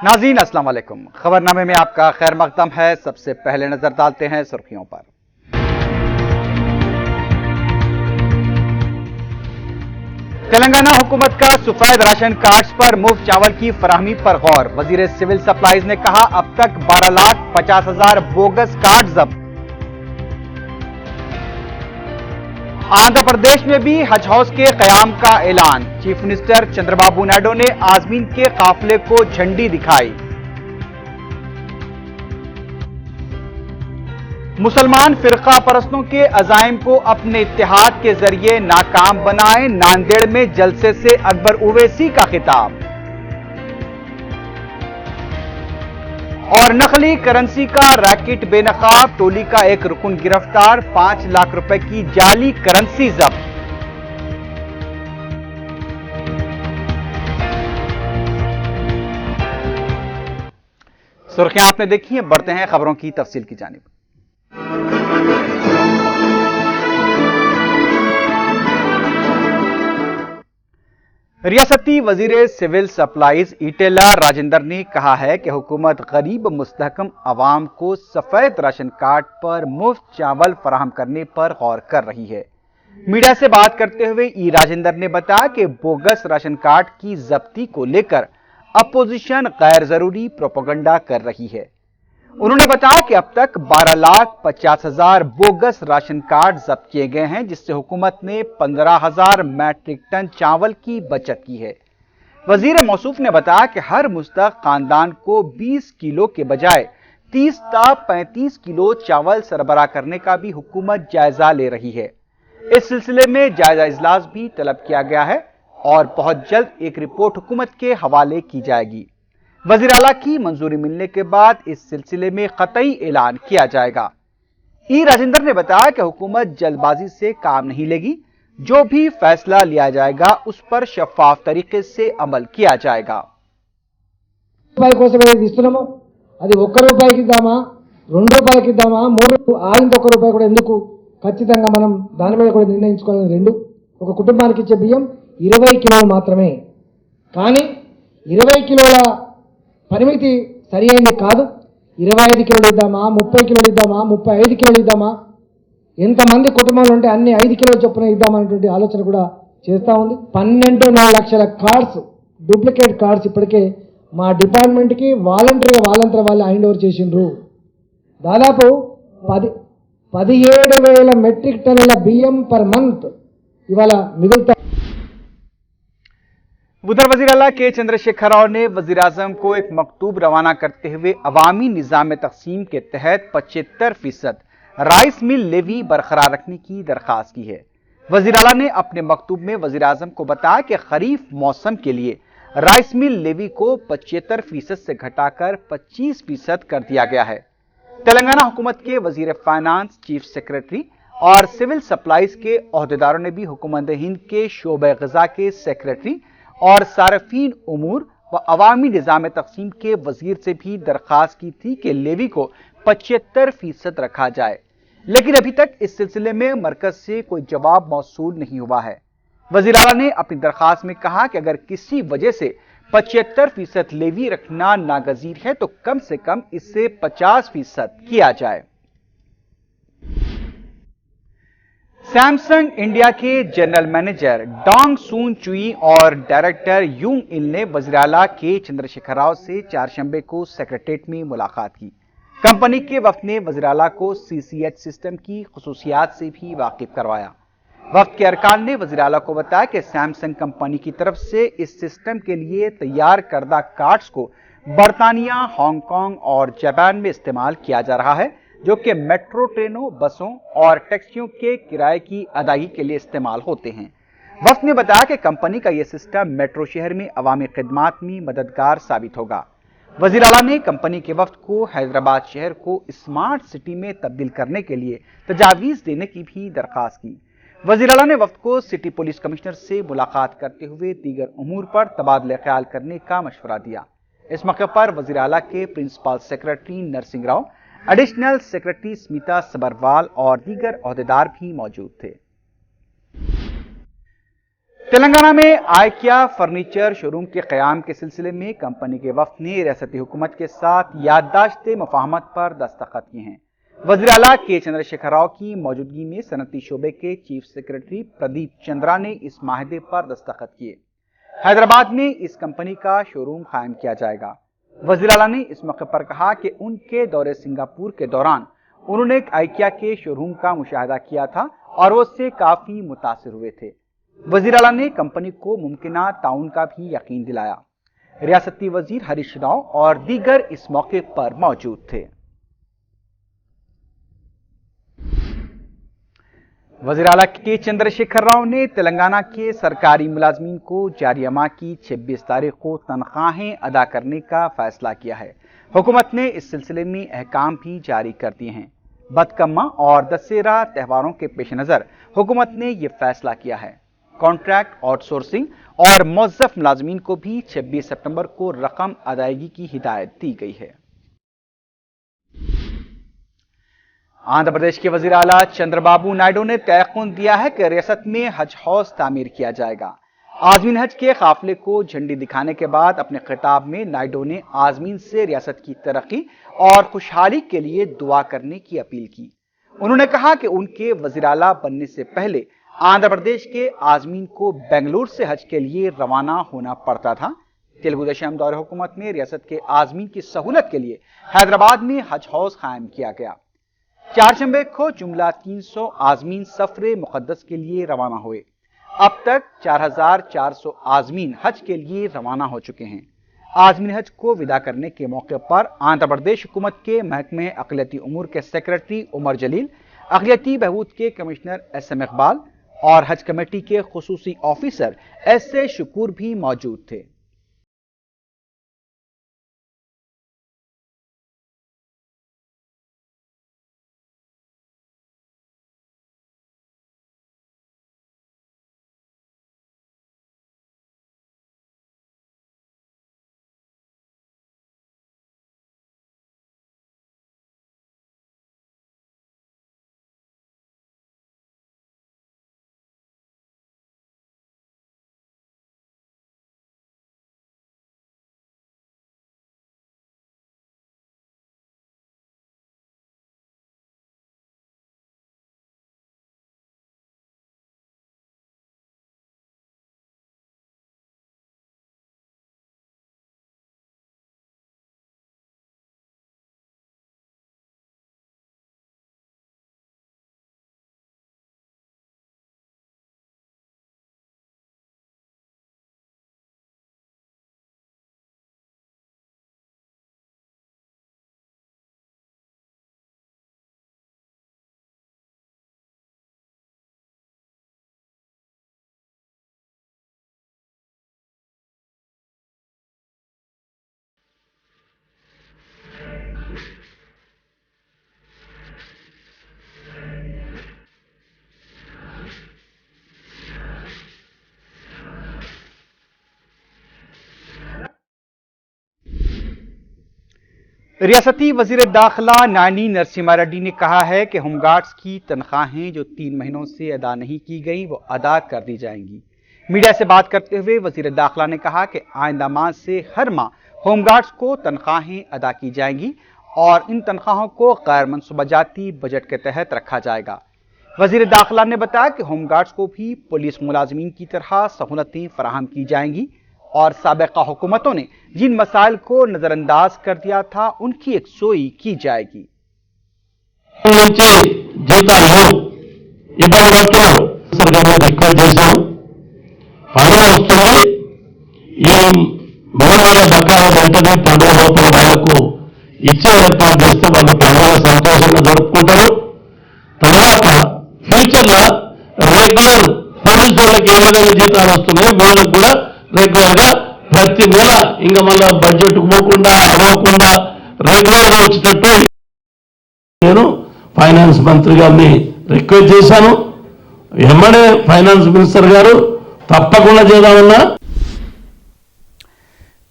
नाज़रीन अस्सलाम वालेकुम। खबरनामे में आपका खैर मकदम है। सबसे पहले नजर डालते हैं सुर्खियों पर। तेलंगाना हुकूमत का सफेद राशन कार्ड्स पर मुफ्त चावल की फराहमी पर गौर। वजीर सिविल सप्लाईज ने कहा अब तक 12,50,000 बोगस कार्ड जब्त। आंध्र प्रदेश में भी हज हाउस के कयाम का ऐलान। चीफ मिनिस्टर चंद्रबाबू नायडू ने आजमीन के काफिले को झंडी दिखाई। मुसलमान फिरका परस्तों के अजाइम को अपने इत्तेहाद के जरिए नाकाम बनाएं। नांदेड़ में जलसे से अकबर उवैसी का खिताब। और नकली करेंसी का रैकेट बेनकाब, टोली का एक रुकन गिरफ्तार। 5 लाख रुपए की जाली करेंसी जब्त। सुर्खियां आपने देखी हैं, बढ़ते हैं खबरों की तफसील की जानिब। रियासती वजीर सिविल सप्लाईज ईटेला राजेंद्र ने कहा है कि हुकूमत गरीब मुस्तहकम अवाम को सफेद राशन कार्ड पर मुफ्त चावल फराहम करने पर गौर कर रही है। मीडिया से बात करते हुए राजेंद्र ने बताया कि बोगस राशन कार्ड की जब्ती को लेकर अपोजिशन गैर जरूरी प्रोपेगेंडा कर रही है। उन्होंने बताया कि अब तक 12,50,000 बोगस राशन कार्ड जब्त किए गए हैं, जिससे हुकूमत ने 15,000 मैट्रिक टन चावल की बचत की है। वजीर मौसूफ ने बताया कि हर मुस्तहक खानदान को 20 किलो के बजाय 30 ता 35 किलो चावल सरबराह करने का भी हुकूमत जायजा ले रही है। इस सिलसिले में जायजा इजलास भी तलब किया गया है और बहुत जल्द एक रिपोर्ट हुकूमत के हवाले की जाएगी। वजीर आला की मंजूरी मिलने के बाद इस सिलसिले में कतई ऐलान किया जाएगा। राजेंद्र ने बताया कि हुकूमत जल्दबाजी से काम नहीं लेगी। जो भी फैसला लिया जाएगा उस पर शफाफ तरीके से अमल किया जाएगा। అది ₹1 ఇద్దామా, ₹2 ఇద్దామా, 3 ఆయింది ₹1 కూడా ఎందుకు? ఖచ్చితంగా మనం దాని మీద కూడా నిర్ణయించుకోవాలని. రెండు, ఒక కుటుంబానికి ఇచ్చే బియ్యం 20 కిలోలు మాత్రమే. కానీ 20 కిలోల పరిమితి సరి అయింది కాదు. 25 కిలోలు ఇద్దామా, 30 కిలోలు ఇద్దామా, 35 కిలోలు ఇద్దామా, ఎంతమంది కుటుంబాలు ఉంటే అన్ని 5 కిలోల చొప్పున ఇద్దామనేటువంటి ఆలోచన కూడా చేస్తూ ఉంది. 12.5 లక్షల కార్డ్స్, డూప్లికేట్ కార్డ్స్ ఇప్పటికే మా డిపార్ట్మెంట్కి వాలంటరీగా వాళ్ళు హ్యాండ్ ఓవర్ చేసిండ్రు. దాదాపు 17,000 మెట్రిక్ టన్నుల బియ్యం పర్ మంత్ ఇవాళ మిగులుతా. उधर वजीर आला के चंद्रशेखर राव ने वजीर आजम को एक मकतूब रवाना करते हुए अवामी निजाम तकसीम के तहत 75% राइस मिल लेवी बरकरार रखने की दरखास्त की है। वजीर आला ने अपने मकतूब में वजीर आजम को बताया कि खरीफ मौसम के लिए राइस मिल लेवी को 75% से घटाकर 25% कर दिया गया है। तेलंगाना हुकूमत के वजीर फाइनेंस, चीफ सेक्रेटरी और सिविल सप्लाईज के अहदेदारों ने भी हुकूमत हिंद के शोबे ग़िज़ा के सेक्रेटरी और सारफीन उमूर व अवामी निजाम तकसीम के वजीर से भी दरखास्त की थी कि लेवी को 75% रखा जाए, लेकिन अभी तक इस सिलसिले में मरकज से कोई जवाब मौसूल नहीं हुआ है। वजीर आला ने अपनी दरखास्त में कहा कि अगर किसी वजह से 75% लेवी रखना नागजीर है तो कम से कम इससे 50% किया जाए। सैमसंग इंडिया के जनरल मैनेजर डोंग सून चुई और डायरेक्टर यूंग इल ने वज़ीर आला के चंद्रशेखर राव से चारशंबे को सेक्रेटेरिएट में मुलाकात की। कंपनी के वफ्द ने वज़ीर आला को सीसीएच सिस्टम की खुसूसियात से भी वाकिफ करवाया। वफ्द के अरकान ने वज़ीर आला को बताया कि सैमसंग कंपनी की तरफ से इस सिस्टम के लिए तैयार करदा कार्ड्स को बरतानिया, हांगकांग और जापान में इस्तेमाल किया जा रहा है, जो कि मेट्रो ट्रेनों, बसों और टैक्सियों के किराए की अदायगी के लिए इस्तेमाल होते हैं। वफ्द ने बताया कि कंपनी का यह सिस्टम मेट्रो शहर में अवामी खिदमात में मददगार साबित होगा। वज़ीर आला ने कंपनी के वफ्द को हैदराबाद शहर को स्मार्ट सिटी में तब्दील करने के लिए तजावीज़ देने की भी दरख्वास्त की। वज़ीर आला ने वफ्द को सिटी पुलिस कमिश्नर से मुलाकात करते हुए दीगर उमूर पर तबादला ख्याल करने का मशवरा दिया। इस मौके पर वज़ीर आला के principal secretary Narasimha Rao, additional secretary Smita Sabharwal और दीगर ओहदेदार भी मौजूद थे। तेलंगाना में आइकिया फर्नीचर शोरूम के क़याम के सिलसिले में कंपनी के वफ्द ने रियासती हुकूमत के साथ याददाश्त मुफाहमत पर दस्तखत किए हैं। वज़ीर आला के चंद्रशेखर राव की मौजूदगी में सनती शोबे के चीफ सेक्रेटरी प्रदीप चंद्रा ने इस माहदे पर दस्तखत किए। हैदराबाद में इस कंपनी का शोरूम कायम किया जाएगा। वज़ीर आला ने इस मौके पर कहा कि उनके दौरे सिंगापुर के दौरान उन्होंने आइकिया के शोरूम का मुशाहिदा किया था और वो उससे काफी मुतासिर हुए थे। वज़ीर आला ने कंपनी को मुमकिना ताउन का भी यकीन दिलाया। रियासती वजीर हरीश राव और दीगर इस मौके पर मौजूद थे। वज़ीर आला के चंद्रशेखर राव ने तेलंगाना के सरकारी मुलाजमीन को जारी माह की 26 तारीख को तनख्वाहें अदा करने का फैसला किया है। हुकूमत ने इस सिलसिले में अहकाम भी जारी कर दिए हैं। बदकम्मा और दशहरा त्योहारों के पेश नज़र हुकूमत ने यह फैसला किया है। कॉन्ट्रैक्ट आउटसोर्सिंग और मौज़्ज़फ़ मुलाजमीन को भी 26 सितंबर को रकम अदायगी की हिदायत दी गई है। आंध्र प्रदेश के वज़ीर आला चंद्रबाबू नायडू ने तयक़ुन दिया है कि रियासत में हज हाउस तामीर किया जाएगा। आज़मीन हज के काफिले को झंडी दिखाने के बाद अपने खिताब में नायडू ने आज़मीन से रियासत की तरक्की और खुशहाली के लिए दुआ करने की अपील की। उन्होंने कहा कि उनके वज़ीर आला बनने से पहले आंध्र प्रदेश के आज़मीन को बेंगलुरु से हज के लिए रवाना होना पड़ता था। तेलुगु देशम दौरे हुकूमत में रियासत के आज़मीन की सहूलत के लिए हैदराबाद में हज हाउस कायम किया गया। चारशंबे को जुमला 300 आज़मीन सफरे मुक़द्दस के लिए रवाना हुए। अब तक 4400 आज़मीन हज के लिए रवाना हो चुके हैं। आज़मीन हज को विदा करने के मौके पर आंध्र प्रदेश हुकूमत के महकमे अक़लियती उमूर के सेक्रेटरी उमर जलील, अक़लियती बहबूद के कमिश्नर SM इकबाल और हज कमेटी के खुसूसी ऑफिसर SA शकूर भी मौजूद थे। रियासती वजीर दाखिला नानी नरसिम्हा रेड्डी ने कहा है कि होमगार्ड्स की तनख्वाहें जो 3 महीनों से अदा नहीं की गई वो अदा कर दी जाएंगी। मीडिया से बात करते हुए वजीर दाखिला ने कहा कि आइंदा माह से हर माह होमगार्ड्स को तनख्वाहें अदा की जाएंगी और इन तनख्वाहों को गैर मनसूबाजाती बजट के तहत रखा जाएगा। वजीर दाखिला ने बताया कि होमगार्ड्स को भी पुलिस मुलाजमीन की तरह सहूलतें फराहम की जाएंगी और साबिका हुकूमतों ने जिन मसाइल को नजरअंदाज कर दिया था उनकी यकसोई की जाएगी। ఇచ్చే ఏర్పాటు చేస్తే వాళ్ళు పండుగ సంతోషంగా జరుపుకుంటారు. తర్వాత ఫ్యూచర్ లో రెగ్యులర్ పోలీసు వాళ్ళకి ఏ విధంగా జీతాలు వస్తున్నాయో వీళ్ళకి కూడా రెగ్యులర్ గా ప్రతి నెల ఇంకా మళ్ళా బడ్జెట్ పోకుండా అవ్వకుండా రెగ్యులర్ గా వచ్చేటట్టు నేను ఫైనాన్స్ మంత్రి గారిని రిక్వెస్ట్ చేశాను. ఎమ్మడే ఫైనాన్స్ మినిస్టర్ గారు తప్పకుండా చేద్దామన్నా.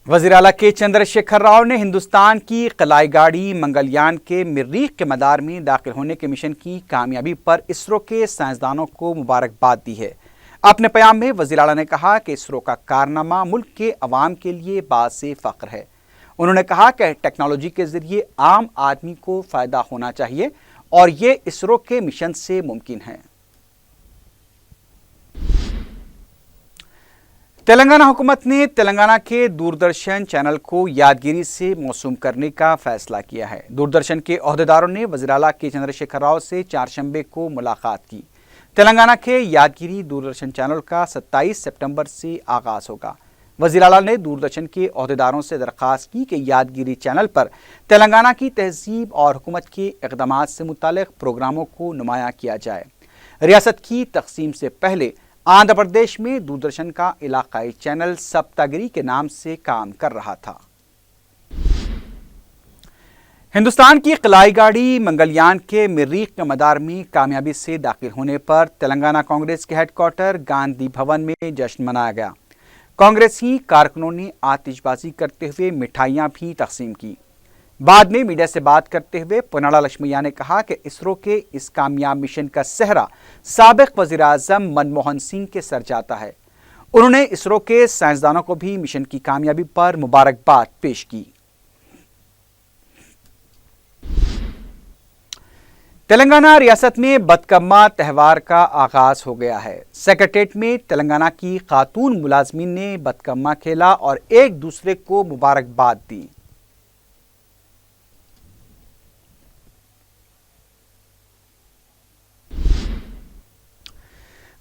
वज़ीर आला के चंद्रशेखर राव ने हिंदुस्तान की खलाई गाड़ी मंगलयान के मरीख के मदार में दाखिल होने के मिशन की कामयाबी पर इसरो के साइंसदानों को मुबारकबाद दी है। अपने बयान में वज़ीर आला ने कहा कि इसरो का कारनामा मुल्क के अवाम के लिए बाइस फ़ख्र है। उन्होंने कहा कि टेक्नोलॉजी के जरिए आम आदमी को फ़ायदा होना चाहिए और ये इसरो के मिशन से मुमकिन है। तेलंगाना हुकूमत ने तेलंगाना के दूरदर्शन चैनल को यादगिरी से मौसूम करने का फैसला किया है। दूरदर्शन के ओहदेदारों ने वज़ीर आला के चंद्रशेखर राव से चारशंबे को मुलाकात की। तेलंगाना के यादगिरी दूरदर्शन चैनल का 27 सितंबर से आगाज होगा। वज़ीर आला ने दूरदर्शन के ओहदेदारों से दरख्वास्त की कि यादगिरी चैनल पर तेलंगाना की तहजीब और हुकूमत के इक़दामात से मुतालिक प्रोग्रामों को नुमायां किया जाए। रियासत की तक़सीम से पहले आंध्र प्रदेश में दूरदर्शन का इलाकाई चैनल सप्तागिरी के नाम से काम कर रहा था। हिंदुस्तान की खलाई गाड़ी मंगलयान के मरीख के मदार में कामयाबी से दाखिल होने पर तेलंगाना कांग्रेस के हेडक्वार्टर गांधी भवन में जश्न मनाया गया। कांग्रेसी कारकुनों ने आतिशबाजी करते हुए मिठाइयां भी तकसीम की। बाद में मीडिया से बात करते हुए पोन्नाला लक्ष्मैया ने कहा कि इसरो के इस कामयाब मिशन का सेहरा साबिक वज़ीर आज़म मनमोहन सिंह के सर जाता है। उन्होंने इसरो के साइंसदानों को भी मिशन की कामयाबी पर मुबारकबाद पेश की। तेलंगाना रियासत में बतकम्मा त्यौहार का आगाज हो गया है। सेक्रेटेरिएट में तेलंगाना की खातून मुलाजमीन ने बतकम्मा खेला और एक दूसरे को मुबारकबाद दी।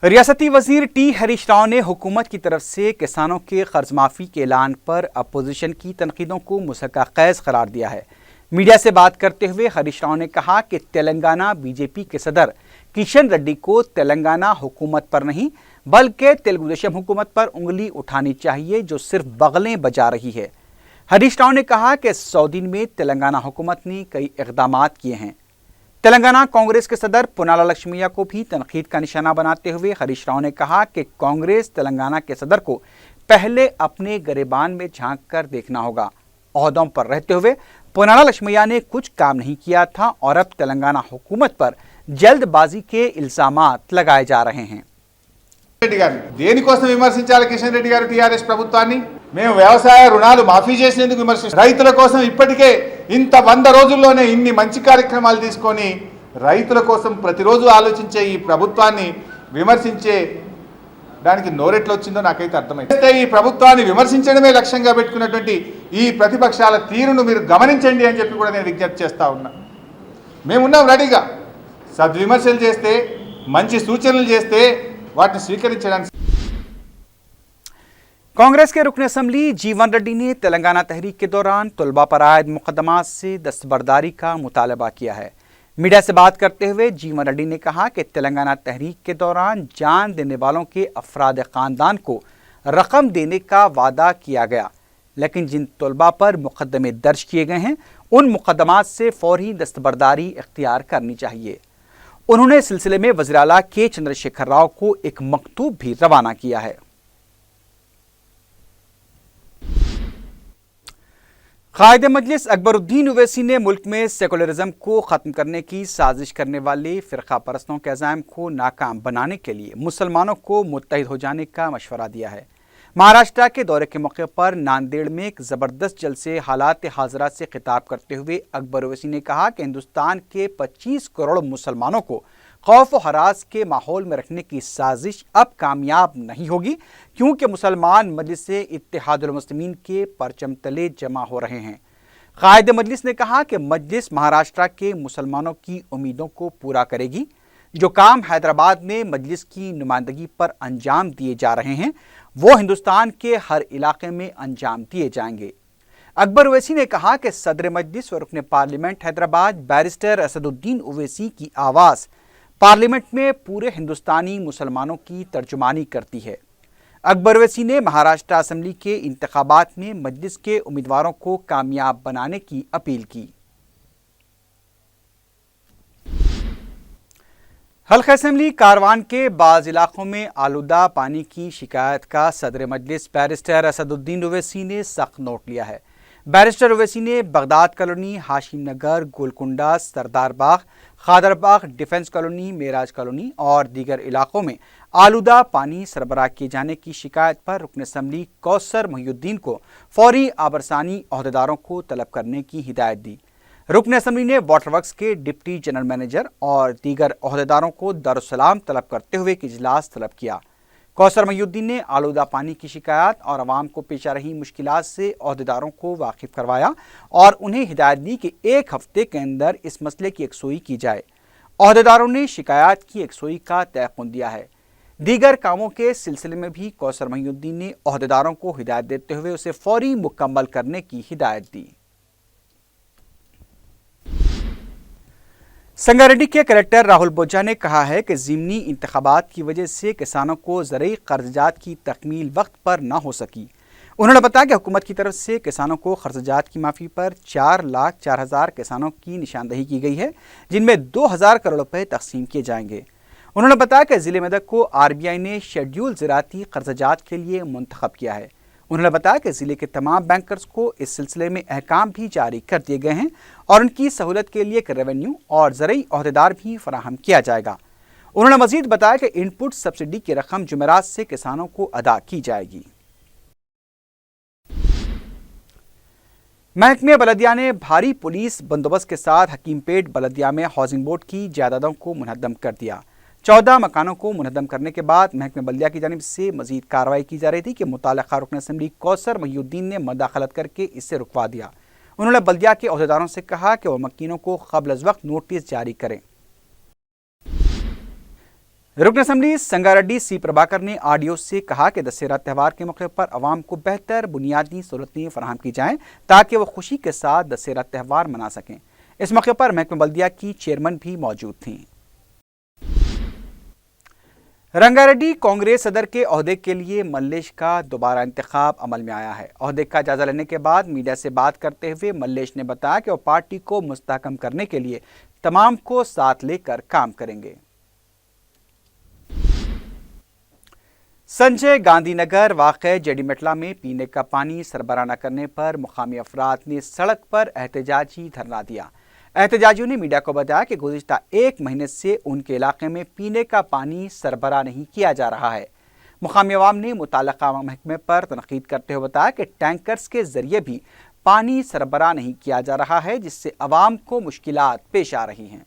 रियासती वजीर टी हरीश राव ने हुकूमत की तरफ से किसानों के कर्ज माफी के ऐलान पर अपोजिशन की तनकीदों को मुसक्का खैज करार दिया है। मीडिया से बात करते हुए हरीश राव ने कहा कि तेलंगाना बीजेपी के सदर किशन रेड्डी को तेलंगाना हुकूमत पर नहीं बल्कि तेलुगु देशम हुकूमत पर उंगली उठानी चाहिए जो सिर्फ बगलें बजा रही है। हरीश राव ने कहा कि 100 दिन में तेलंगाना हुकूमत ने कई इक़दामात किए हैं। तेलंगाना कांग्रेस के सदर पोन्नाला लक्ष्मैया को भी तनकीद का निशाना बनाते हुए हरीश राव ने कहा कि कांग्रेस तेलंगाना के सदर को पहले अपने गिरेबान में झांक कर देखना होगा। ओहदों पर रहते हुए पोन्नाला लक्ष्मैया ने कुछ काम नहीं किया था और अब तेलंगाना हुकूमत पर जल्दबाजी के इल्जामात लगाए जा रहे हैं। రెడ్డి గారు దేనికోసం విమర్శించాలి? కిషన్ రెడ్డి గారు టీఆర్ఎస్ ప్రభుత్వాన్ని మేము వ్యవసాయ రుణాలు మాఫీ చేసినందుకు విమర్శించాలి। రైతుల కోసం ఇప్పటికే ఇంత 100 రోజుల్లోనే ఇన్ని మంచి కార్యక్రమాలు తీసుకొని రైతుల కోసం ప్రతిరోజు ఆలోచించే ఈ ప్రభుత్వాన్ని విమర్శించే దానికి నోరెట్లు వచ్చిందో నాకైతే అర్థమైంది। ఈ ప్రభుత్వాన్ని విమర్శించడమే లక్ష్యంగా పెట్టుకున్నటువంటి ఈ ప్రతిపక్షాల తీరును మీరు గమనించండి అని చెప్పి కూడా నేను విజ్ఞప్తి చేస్తా ఉన్నా। మేమున్నాం రెడీగా సద్విమర్శలు చేస్తే మంచి సూచనలు చేస్తే వాటిని స్వీకరించడానికి। कांग्रेस के रुकन असम्बली जीवन रेड्डी ने तेलंगाना तहरीक के दौरान तलबा पर आयद मुकदमात से दस्तबरदारी का मुतालबा किया है। मीडिया से बात करते हुए जीवन रेड्डी ने कहा कि तेलंगाना तहरीक के दौरान जान देने वालों के अफराद ख़ानदान को रकम देने का वादा किया गया, लेकिन जिन तलबा पर मुकदमे दर्ज किए गए हैं उन मुकदमात से फौरी दस्तबरदारी इख्तियार करनी चाहिए। उन्होंने इस सिलसिले में वज़ीर आला के चंद्रशेखर राव को एक मकतूब भी रवाना किया है। कायदे मजलिस अकबरुद्दीन ओवैसी ने मुल्क में सेकुलरिज्म को ख़त्म करने की साजिश करने वाले फ़िरका परस्तों के अज़ाइम को नाकाम बनाने के लिए मुसलमानों को मुत्तहिद हो जाने का मशवरा दिया है। महाराष्ट्र के दौरे के मौके पर नांदेड़ में एक ज़बरदस्त जलसे हालात हाज़रा से खिताब करते हुए अकबर ओवैसी ने कहा कि हिंदुस्तान के 25 करोड़ मुसलमानों को खौफ व हरास के माहौल में रखने की साजिश अब कामयाब नहीं होगी, क्योंकि मुसलमान मजलिस इत्तेहादुल मुस्लिमीन के परचम तले जमा हो रहे हैं। कायदे मजलिस ने कहा कि मजलिस महाराष्ट्र के मुसलमानों की उम्मीदों को पूरा करेगी। जो काम हैदराबाद में मजलिस की नुमाइंदगी पर अंजाम दिए जा रहे हैं वो हिंदुस्तान के हर इलाके में अंजाम दिए जाएंगे। अकबर ओवैसी ने कहा कि सदर मजलिस और रुकन पार्लियामेंट हैदराबाद बैरिस्टर असदुद्दीन ओवैसी की आवाज़ पार्लियामेंट में पूरे हिंदुस्तानी मुसलमानों की तर्जुमानी करती है। अकबर ओवैसी ने महाराष्ट्र असम्बली के इंतखाबात में मजलिस के उम्मीदवारों को कामयाब बनाने की अपील की। हल्का असम्बली कारवान के बाज़ इलाकों में आलूदा पानी की शिकायत का सदर मजलिस बैरिस्टर असदुद्दीन ओवैसी ने सख्त नोट लिया है। बैरिस्टर ओवैसी ने बगदाद कॉलोनी, हाशिम नगर, गोलकुंडा, सरदार बाग, खादर बाग, डिफेंस कॉलोनी, मेराज कॉलोनी और दीगर इलाकों में आलूदा पानी सरबराह किए जाने की शिकायत पर रुकन असम्बली कौसर मोहिउद्दीन को फौरी आबरसानी अहदेदारों को तलब करने की हिदायत दी। रुकन असम्बली ने वाटर वर्क्स के डिप्टी जनरल मैनेजर और दीगर अहदेदारों को दारुस्सलाम तलब करते हुए एक इजलास तलब किया। कौसर मोहिउद्दीन ने आलूदा पानी की शिकायत और आवाम को पेश आ रही मुश्किलात से अहदेदारों को वाकिफ करवाया और उन्हें हिदायत दी कि 1 हफ्ते के अंदर इस मसले की यकसुई की जाए। अहदेदारों ने शिकायत की यकसुई का तयक़ुन दिया है। दीगर कामों के सिलसिले में भी कौसर मोहिउद्दीन ने अहदेदारों को हिदायत देते हुए उसे फौरी मुकम्मल करने की हिदायत दी। संगारेड्डी के कलेक्टर राहुल बोज्जा ने कहा है कि ज़िमनी इंतखाबात की वजह से किसानों को ज़रूरी कर्ज़जात की तकमील वक्त पर न हो सकी। उन्होंने बताया कि हुकूमत की तरफ से किसानों को कर्ज़जात की माफ़ी पर 4,04,000 किसानों की निशानदही की गई है, जिनमें 2,000 करोड़ रुपए तकसीम किए जाएंगे। उन्होंने बताया कि ज़िले मेदक को RBI ने शेड्यूल ज़राती कर्ज़जात के लिए मुंतखब किया है। उन्होंने बताया कि ज़िले के तमाम बैंकर्स को इस सिलसिले में अहकाम भी जारी कर दिए गए हैं और उनकी सहूलत के लिए एक रेवेन्यू और ज़रूरी अहदेदार भी फराहम किया जाएगा। उन्होंने मज़ीद बताया कि इनपुट सब्सिडी की रकम जुमेरात से किसानों को अदा की जाएगी। महकमे बलदिया ने भारी पुलिस बंदोबस्त के साथ हकीमपेट बलदिया में हाउसिंग बोर्ड की जायदादों को मुनहद्दम कर दिया। 14 मकानों को मुनहद्दम करने के बाद महकमे बल्दिया की जानिब से मजीद कार्रवाई की जा रही थी कि मुताल्लिक़ा रुकन असम्बली कौसर मोहिउद्दीन ने मदाखलत करके इसे रुकवा दिया। उन्होंने बल्दिया के अहदेदारों से कहा कि वह मकीनों को क़ब्ल अज़ वक्त नोटिस जारी करें। रुकन असम्बली संगारेड्डी सी प्रभाकर ने RDO से कहा कि दशहरा त्यौहार के मौके पर आवाम को बेहतर बुनियादी सहूलतें फराहम की जाएँ ताकि वह खुशी के साथ दशहरा त्यौहार मना सकें। इस मौके पर महकमे बल्दिया की चेयरमैन भी मौजूद थीं। रंगारेड्डी कांग्रेस सदर के ओहदे के लिए मल्लेश का दोबारा इंतखाब अमल में आया है। ओहदे का जायजा लेने के बाद मीडिया से बात करते हुए मल्लेश ने बताया कि वो पार्टी को मुस्तहकम करने के लिए तमाम को साथ लेकर काम करेंगे। संजय गांधी नगर वाक़े जेडीमेटला में पीने का पानी सरबराह न करने पर मुकामी अफराद ने सड़क पर एहतजाजी धरना दिया। एहतजाजियों ने मीडिया को बताया कि गुज़िश्ता 1 महीने से उनके इलाके में पीने का पानी सरबराह नहीं किया जा रहा है। मुकामी अवाम ने मुताल्लिक़ा महकमे पर तनकीद करते हुए बताया कि टैंकर्स के जरिए भी पानी सरबराह नहीं किया जा रहा है, जिससे अवाम को मुश्किलात पेश आ रही हैं।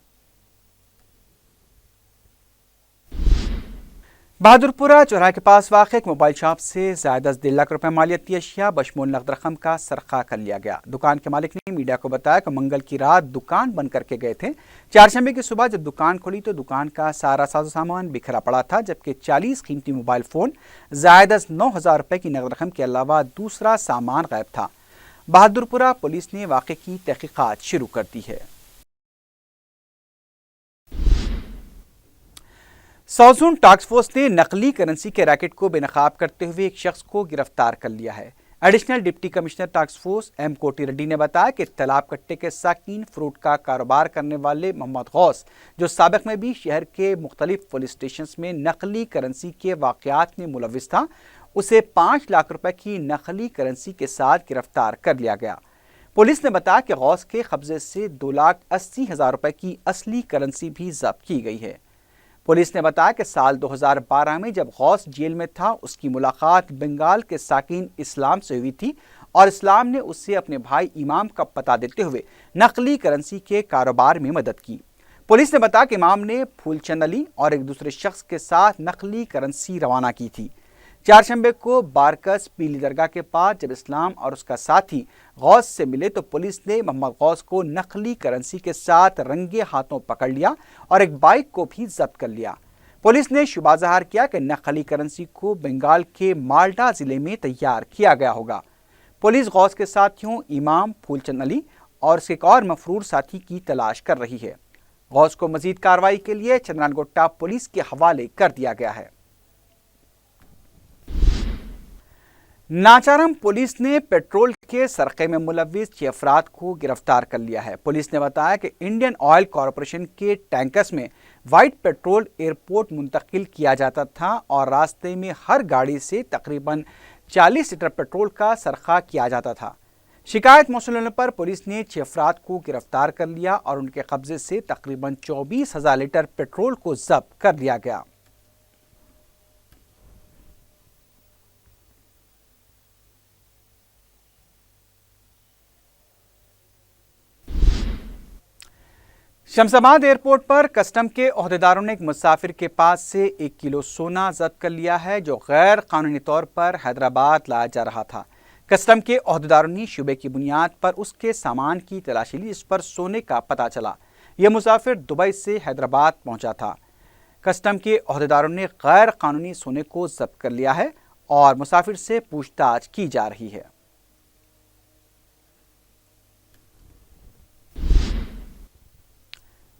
बहादुरपुरा चौराहे के पास वाक़ एक मोबाइल शॉप से ज़ायद 1.5 लाख रुपए मालियती अशिया बशमूल नकद रकम का सरखा कर लिया गया। दुकान के मालिक ने मीडिया को बताया कि मंगल की रात दुकान बंद करके गए थे। चारशंबे की सुबह जब दुकान खुली तो दुकान का सारा साजो सामान बिखरा पड़ा था, जबकि 40 कीमती मोबाइल फ़ोन, ज़ायद 9,000 रुपए की नकद रकम के अलावा दूसरा सामान गायब था। बहादुरपुरा पुलिस ने वाक़े की तहकीकात शुरू कर दी है। साउथजोन टास्क फोर्स ने नकली करेंसी के रैकेट को बेनकाब करते हुए एक शख्स को गिरफ्तार कर लिया है। Additional deputy commissioner task force M कोटी रेड्डी ने बताया कि तालाब कट्टे के साकिन फ्रूट का कारोबार करने वाले मोहम्मद गौस, जो साबिक में भी शहर के मुख्तलिफ पुलिस स्टेशन में नकली करेंसी के वाक़यात में मुलविस था, उसे 5 लाख रुपए की नकली करेंसी के साथ गिरफ्तार कर लिया गया। पुलिस ने बताया कि गौस के कब्जे से 2,80,000 रुपए की असली करेंसी भी जब्त की गई है। पुलिस ने बताया कि साल 2012 में जब गौस जेल में था, उसकी मुलाकात बंगाल के साकिन इस्लाम से हुई थी और इस्लाम ने उससे अपने भाई इमाम का पता देते हुए नकली करेंसी के कारोबार में मदद की। पुलिस ने बताया कि इमाम ने फूलचंद अली और एक दूसरे शख्स के साथ नकली करेंसी रवाना की थी। चारशंबे को बारकस पीली दरगाह के पास जब इस्लाम और उसका साथी गौस से मिले तो पुलिस ने मोहम्मद गौस को नकली करेंसी के साथ रंगे हाथों पकड़ लिया और एक बाइक को भी जब्त कर लिया। पुलिस ने शुबा ज़ाहिर किया कि नकली करेंसी को बंगाल के माल्टा जिले में तैयार किया गया होगा। पुलिस गौस के साथियों इमाम, फूलचंद अली और उसके एक और मफरूर साथी की तलाश कर रही है। गौस को मजीद कार्रवाई के लिए चंद्रानगोट्टा पुलिस के हवाले कर दिया गया है। नाचारम पुलिस ने पेट्रोल के सरक़े में मुलविस 6 अफराद को गिरफ्तार कर लिया है। पुलिस ने बताया कि इंडियन ऑयल कॉरपोरेशन के टैंकर्स में वाइट पेट्रोल एयरपोर्ट मुंतकिल किया जाता था और रास्ते में हर गाड़ी से तकरीबन 40 लीटर पेट्रोल का सरखा किया जाता था। शिकायत मौसूल होने पर पुलिस ने 6 अफराद को गिरफ्तार कर लिया और उनके कब्जे से तकरीबन 24,000 लीटर पेट्रोल को जब्त कर लिया गया। शमशाबाद एयरपोर्ट पर कस्टम के ओहदेदारों ने एक मुसाफिर के पास से 1 किलो सोना जब्त कर लिया है, जो गैर कानूनी तौर पर हैदराबाद लाया जा रहा था। कस्टम के ओहदेदारों ने शुबे की बुनियाद पर उसके सामान की तलाशी ली, जिस पर सोने का पता चला। यह मुसाफिर दुबई से हैदराबाद पहुंचा था। कस्टम के ओहदेदारों ने गैर कानूनी सोने को जब्त कर लिया है और मुसाफिर से पूछताछ की जा रही है।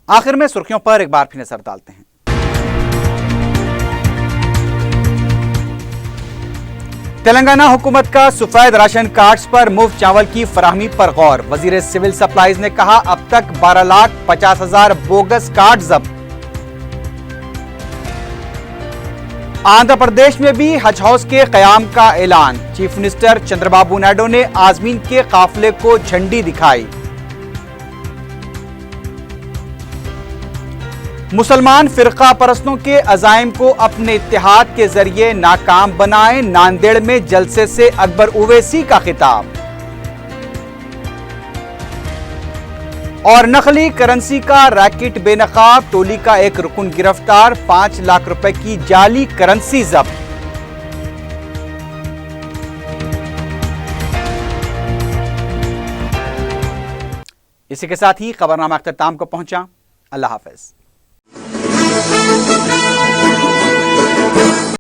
आखिर में सुर्खियों पर एक बार फिर नजर डालते हैं। तेलंगाना हुकूमत का सफेद राशन कार्ड्स पर मुफ्त चावल की फराहमी पर गौर। वजीर सिविल सप्लाईज ने कहा, अब तक 12,50,000 बोगस कार्ड जब्त। आंध्र प्रदेश में भी हज हाउस के कयाम का ऐलान। चीफ मिनिस्टर चंद्रबाबू नायडू ने आजमीन के काफिले को झंडी दिखाई। मुसलमान फिरका परस्तों के अजाइम को अपने इत्तेहाद के जरिए नाकाम बनाएं, नांदेड़ में जलसे से अकबर उवैसी का खिताब। और नकली करेंसी का रैकेट बेनकाब, टोली का एक रुकन गिरफ्तार, 5 लाख रुपए की जाली करेंसी जब्त। इसी के साथ ही खबरनामा अख्ताम को पहुंचा। अल्लाह हाफिज।